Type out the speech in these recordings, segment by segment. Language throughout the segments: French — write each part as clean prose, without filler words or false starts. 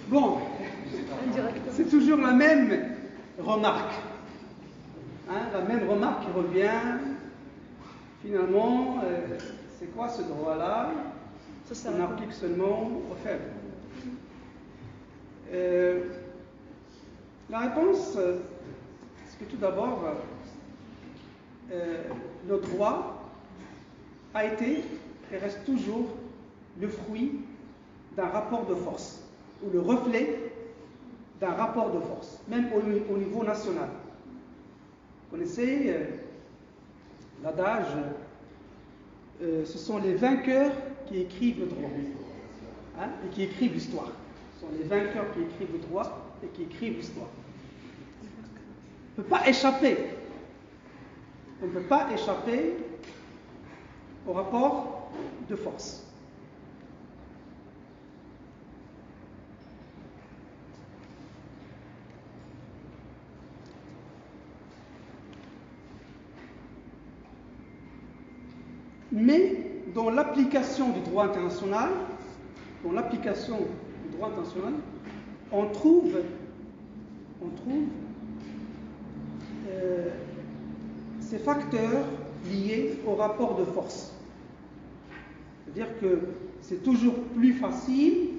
Bon, c'est toujours la même remarque. Hein, la même remarque qui revient. Finalement, c'est quoi ce droit-là? On applique seulement aux faibles. La réponse, c'est que tout d'abord, le droit a été et reste toujours le fruit d'un rapport de force, ou le reflet d'un rapport de force, même au niveau national. Vous connaissez l'adage, ce sont les vainqueurs qui écrivent le droit, hein, et qui écrivent l'histoire. Ce sont les vainqueurs qui écrivent le droit et qui écrivent l'histoire. On ne peut pas échapper. On ne peut pas échapper au rapport de force. Mais dans l'application du droit international, on trouve ces facteurs liés au rapport de force. C'est-à-dire que c'est toujours plus facile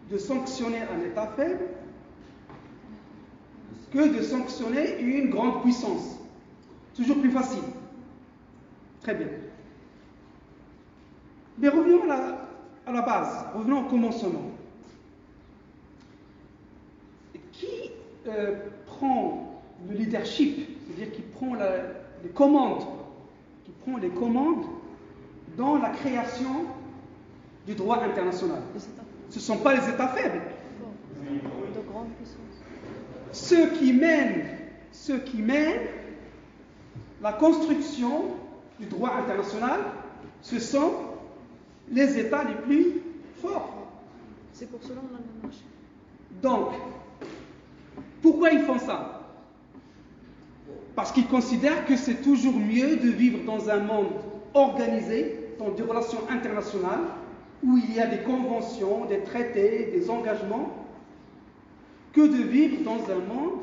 de sanctionner un État faible que de sanctionner une grande puissance. Toujours plus facile. Très bien. Mais revenons à la base, revenons au commencement. Qui prend le leadership, c'est-à-dire qui prend les commandes dans la création du droit international? Ce ne sont pas les États faibles. De grandes puissances. Ceux qui mènent la construction du droit international, ce sont les États les plus forts. C'est pour cela qu'on a le marché. Donc, pourquoi ils font ça? Parce qu'ils considèrent que c'est toujours mieux de vivre dans un monde organisé, dans des relations internationales, où il y a des conventions, des traités, des engagements, que de vivre dans un monde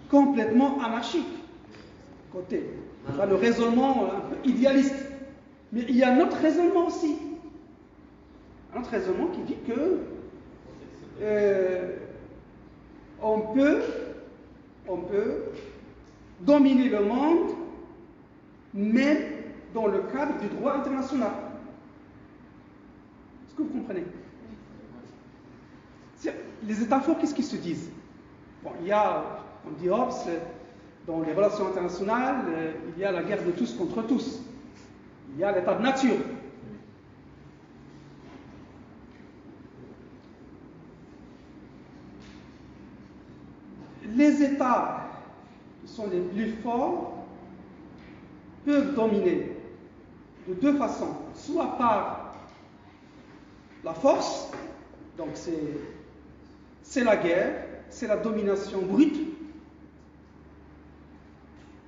complètement anarchique. Côté, enfin, le raisonnement un peu idéaliste. Mais il y a un autre raisonnement aussi. Un autre raisonnement qui dit que on peut dominer le monde, même dans le cadre du droit international. Est-ce que vous comprenez? Les États forts, qu'est-ce qu'ils se disent? Bon, il y a, on dit Hobbes, dans les relations internationales, il y a la guerre de tous contre tous. Il y a l'état de nature. Les États qui sont les plus forts peuvent dominer de deux façons, soit par la force, donc c'est la guerre, c'est la domination brute.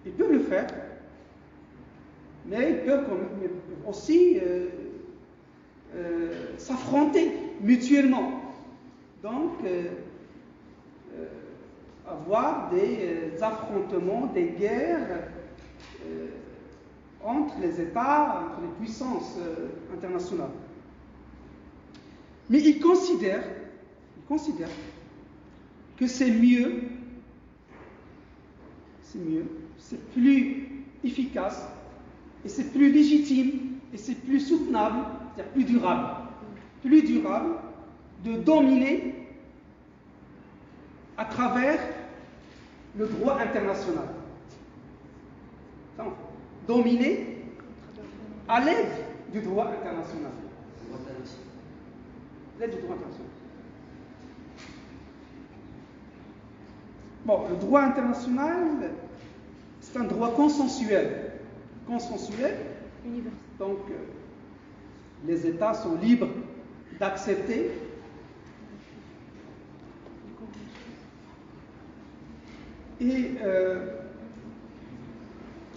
Ils peuvent le faire, mais ils peuvent aussi s'affronter mutuellement. Donc, avoir des affrontements, des guerres entre les États, entre les puissances internationales. Mais ils considèrent que c'est mieux, c'est plus efficace, et c'est plus légitime, et c'est plus soutenable, c'est-à-dire plus durable de dominer à travers le droit international. Donc, dominer à l'aide du droit international. L'aide du droit international. Bon, le droit international, c'est un droit consensuel. Donc, les États sont libres d'accepter et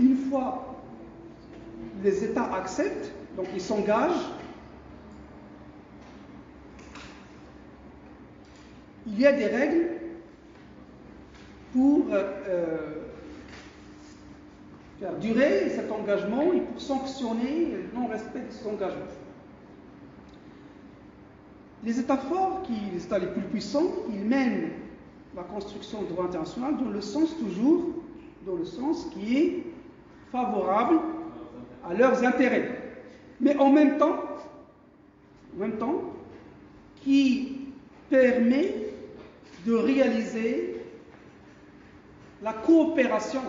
une fois les États acceptent, donc ils s'engagent, il y a des règles pour faire durer cet engagement et pour sanctionner le non-respect de cet engagement. Les États forts, les États les plus puissants, ils mènent la construction du droit international dans le sens qui est favorable à leurs intérêts, mais en même temps qui permet de réaliser la coopération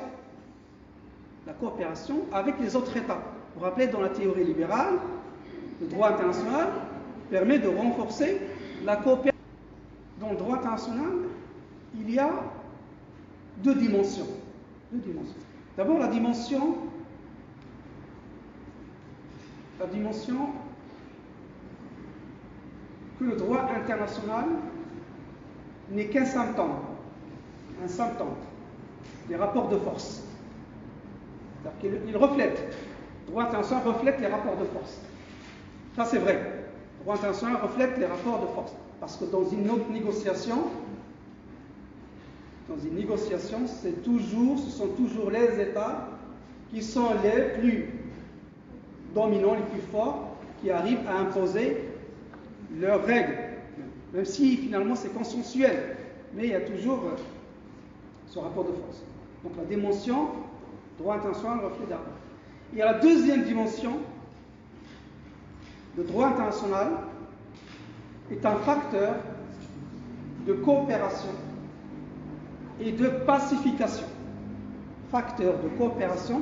avec les autres États. Vous vous rappelez, dans la théorie libérale, le droit international permet de renforcer la coopération. Dans le droit international, il y a deux dimensions. D'abord, la dimension que le droit international n'est qu'un symptôme des rapports de force. C'est-à-dire qu'il reflète, le droit international reflète les rapports de force. Ça, c'est vrai. Le droit international reflète les rapports de force. Parce que dans une autre négociation, ce sont toujours les États qui sont les plus dominants, les plus forts, qui arrivent à imposer leurs règles. Même si finalement c'est consensuel, mais il y a toujours ce rapport de force. Donc la dimension droit international reflète d'abord. Il y a la deuxième dimension. Le droit international est un facteur de coopération et de pacification. Facteur de coopération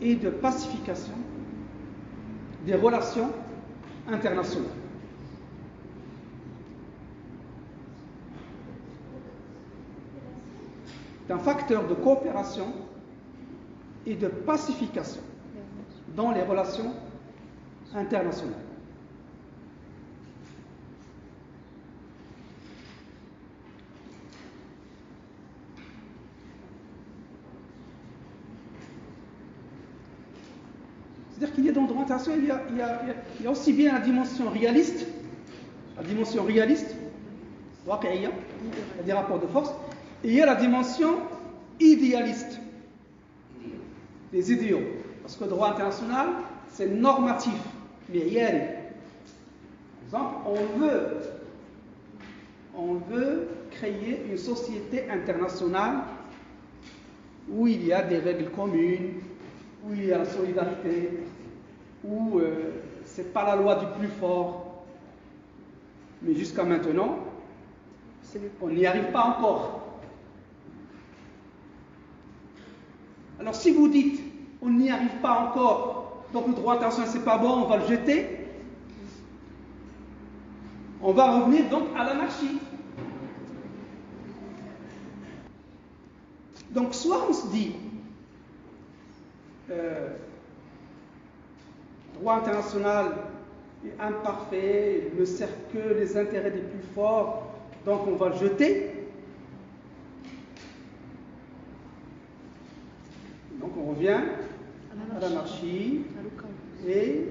et de pacification des relations internationales. C'est un facteur de coopération et de pacification dans les relations internationales. C'est-à-dire qu'il y a dans le droit international, il y a aussi bien la dimension réaliste, il y a des rapports de force, et il y a la dimension idéaliste, les idéaux. Parce que le droit international, c'est normatif, mais réel. Par exemple, on veut créer une société internationale où il y a des règles communes, où il y a la solidarité, où c'est pas la loi du plus fort. Mais jusqu'à maintenant, on n'y arrive pas encore. Alors si vous dites on n'y arrive pas encore, donc le droit international c'est pas bon, on va le jeter, on va revenir donc à l'anarchie. Donc soit on se dit droit international est imparfait, il ne sert que les intérêts des plus forts, donc on va le jeter. Donc on revient à l'anarchie et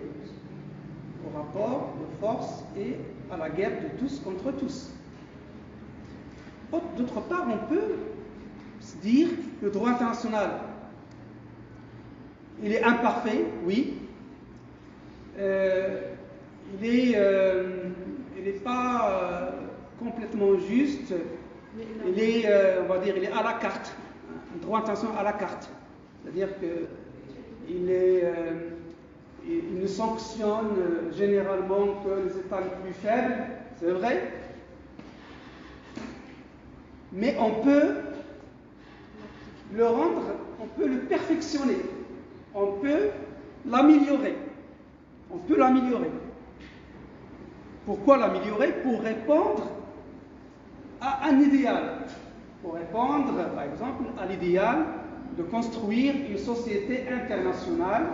au rapport de force et à la guerre de tous contre tous. D'autre part, on peut se dire que le droit international, il est imparfait, oui. Il n'est pas complètement juste. Il est, on va dire, il est à la carte. Un droit international à la carte. C'est-à-dire qu'il ne sanctionne généralement que les États les plus faibles, c'est vrai. Mais on peut le rendre, on peut le perfectionner, on peut l'améliorer. Pourquoi l'améliorer? Pour répondre à un idéal. Pour répondre, par exemple, à l'idéal de construire une société internationale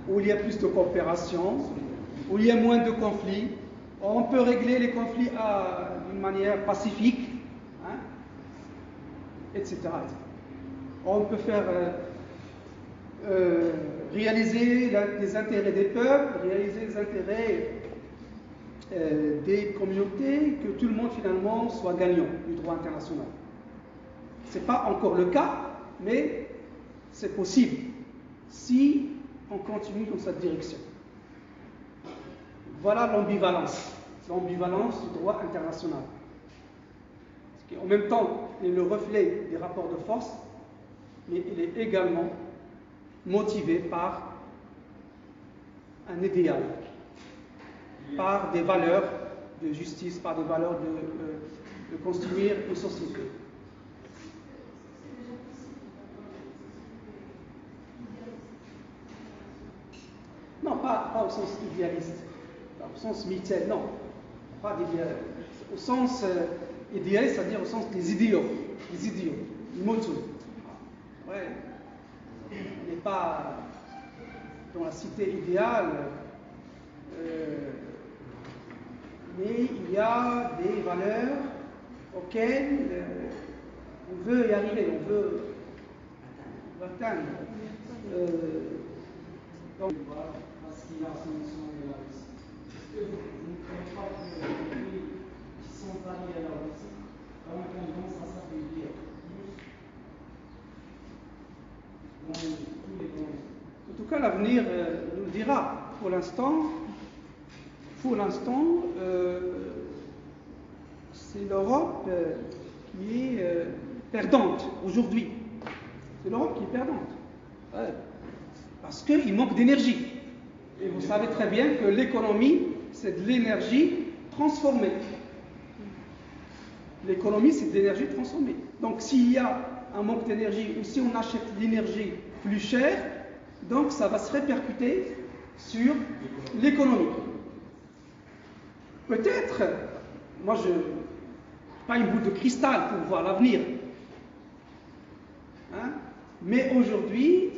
où il y a plus de coopération, où il y a moins de conflits. On peut régler les conflits d'une manière pacifique, etc. On peut faire réaliser les intérêts des peuples, réaliser les intérêts des communautés, que tout le monde finalement soit gagnant du droit international. Ce n'est pas encore le cas, mais c'est possible si on continue dans cette direction. Voilà l'ambivalence du droit international. En même temps, il est le reflet des rapports de force, mais il est également motivé par un idéal, par des valeurs de justice, par des valeurs de construire une société. Non, pas au sens idéaliste, au sens mythique, non. Pas au sens idéaliste, c'est-à-dire au sens des idéaux, du motu. Ouais. On n'est pas dans la cité idéale, mais il y a des valeurs auxquelles on veut y arriver, on veut atteindre. Donc, parce qu'il y a son de la Russie. Est-ce que vous ne croyez pas que les pays qui sont alliés à la Russie ont tendance à s'affaiblir plus dans tous les domaines? En tout cas, l'avenir nous le dira. Pour l'instant, c'est l'Europe qui est perdante aujourd'hui. C'est l'Europe qui est perdante. Ouais. Parce qu'il manque d'énergie. Et vous savez très bien que l'économie, c'est de l'énergie transformée. L'économie, c'est de l'énergie transformée. Donc s'il y a un manque d'énergie ou si on achète l'énergie plus chère, donc ça va se répercuter sur l'économie. Peut-être, moi je n'ai pas une boule de cristal pour voir l'avenir, hein, mais aujourd'hui,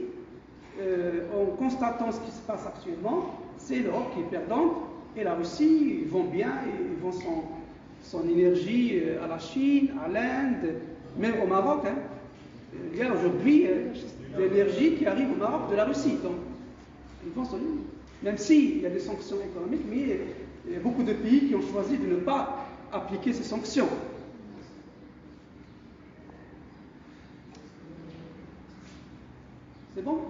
en constatant ce qui se passe actuellement, c'est l'Europe qui est perdante et la Russie, ils vont bien, ils vont son énergie à la Chine, à l'Inde, même au Maroc. Hein. Il y a aujourd'hui de l'énergie qui arrive au Maroc de la Russie. Donc, ils vont même s'il y a des sanctions économiques, mais il y a beaucoup de pays qui ont choisi de ne pas appliquer ces sanctions. C'est bon ?